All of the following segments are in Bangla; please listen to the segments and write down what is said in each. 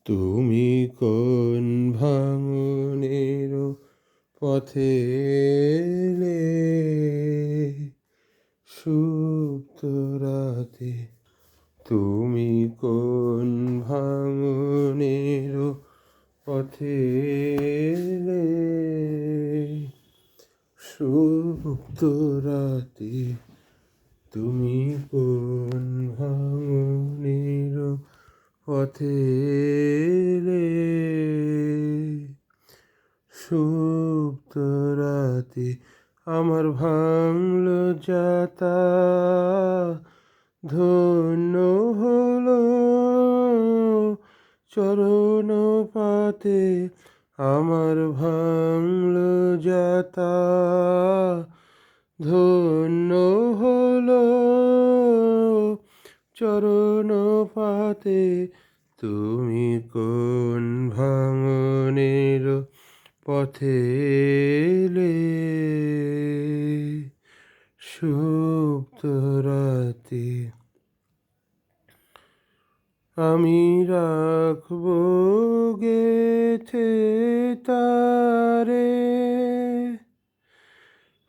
তুমি কোন ভাঙনের পথে এলে সুপ্ত রাতে? তুমি কোন ভাঙনের পথে এলে সুপ্ত রাতে? তুমি কোন ভাঙনের পথে এলে সুপ্ত রাতে? আমার ভাঙল যাতা, ধন্য হলো চরণ পাতে। আমার ভাঙল যাতা, ধন্য হলো চরণ পাতে। তুমি কোন ভাঙনের পথে এলে সুপ্ত রাতে? আমি রাখব গেথে তারে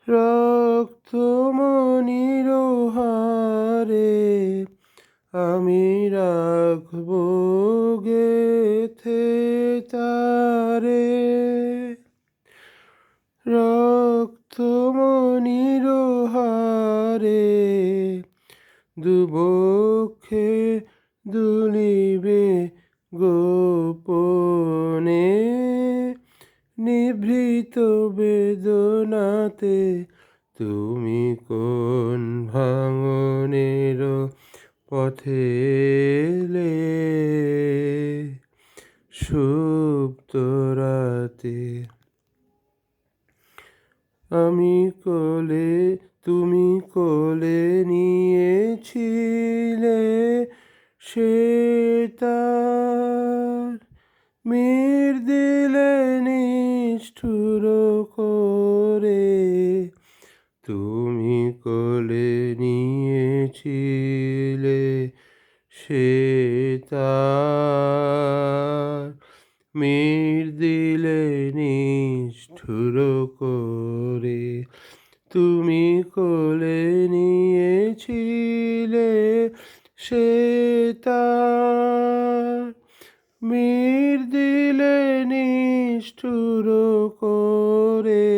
রক্তমণির হারে। আমি রাখব গেথে তারে রক্তমণির হারে। দুবক্ষে দুলিবে গোপনে, নিভৃত বেদনাতে। তুমি কোন ভাঙনের পথে এলে সুপ্ত রাতে? আমি কোলে, তুমি কোলে নিয়েছিলে সে তার মের দিলে নিষ্ঠুর করে। তুমি কোলে নিয়েছিলে সে তার মের দিলে নিষ্ঠুর করে। তুমি কোলে নিয়েছিলে সে তার মের দিলে নিষ্ঠুর করে।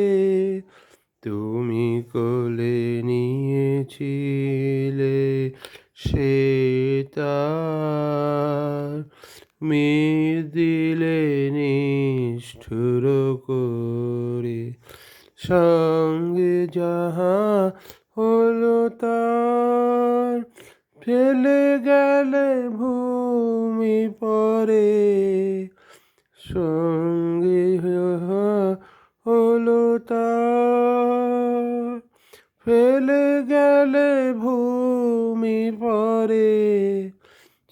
তুমি কোলে নিয়েছিলে সে তার মের দিলে নিষ্ঠুর করে। সঙ্গে যাহা হলো তার ফেলে গেলে ভূমি পরে। সঙ্গে হলো তার ফেলে গেলে ভূমি পরে।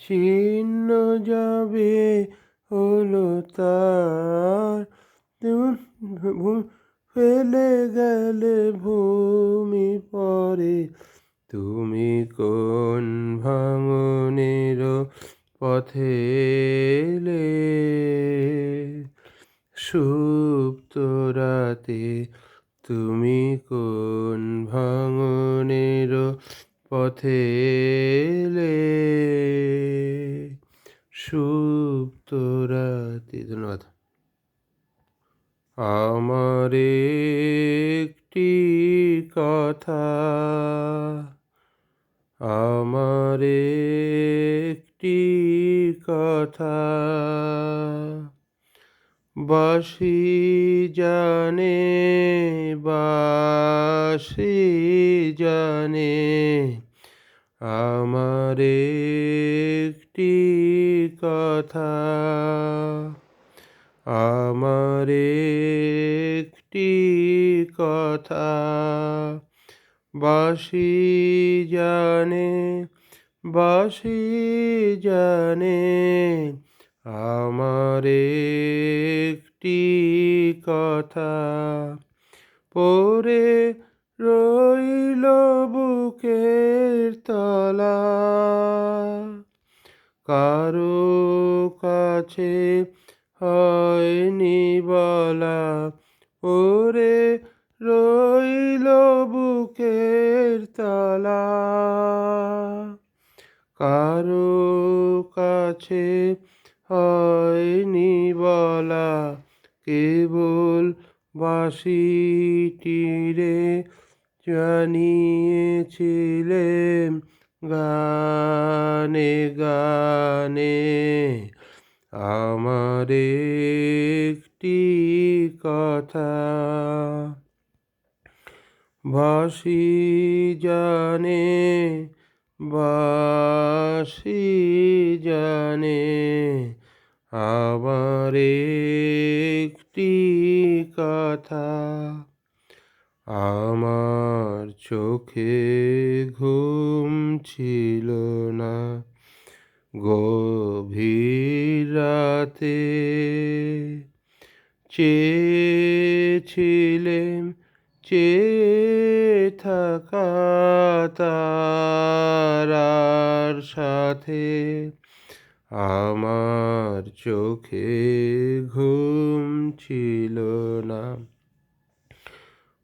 ছিন্ন যাবে হলো তার ফেলে গেলে ভূমি পরে। তুমি কোন ভাঙনের পথে এলে সুপ্ত রাতে? তুমি কোন ভাঙনের পথে এলে সুপ্ত রাতে? ধন্যবাদ। আমার একটি কথা, আমার একটি কথা বাঁশি জানে, বাঁশি জানে। আমার একটি কথা, আমার একটি কথা বাঁশি জানে, বাঁশি জানে। আমার একটি কথা পড়ে রইল বুকের তলা, কারো কাছে হয়নি বলা, ওরে রইল বুকের তলা। কারো কাছে হয়নি বলা, কেবল বাঁশিটিরে জানিয়েছিলেম গানে গানে। আমার একটি কথা বাঁশি জানে, বাঁশি জানে, আমার একটি কথা। আমার চোখে ঘুম ছিল না গভীর রাতে, চেয়েছিলেম চেয়ে থাকা তারার সাথে। আমার চোখে ঘুম ছিল না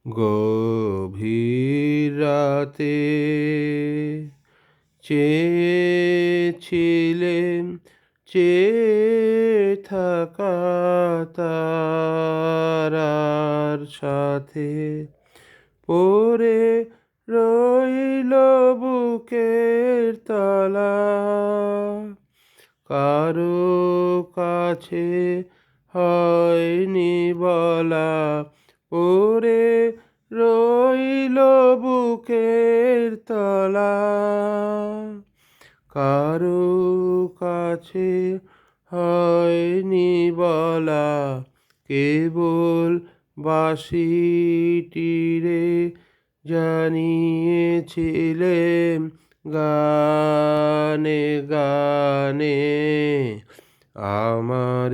গভীর রাতে, চেয়েছিলেম চেয়ে থাকা তারার সাথে। পড়ে রইল বুকের তলা, কারো কাছে হয়নি বলা, ওরে রইল বুকের তলা। কারো কাছে হয়নি বলা, কেবল বাঁশিটিরে জানিয়েছিলেম গানে গানে। আমার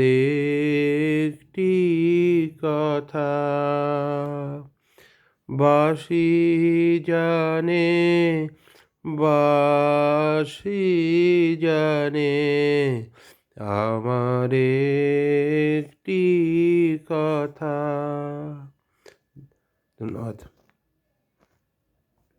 একটি কথা বাঁশি জানে, বাঁশি জানে, আমার একটি কথা। ধন্যবাদ।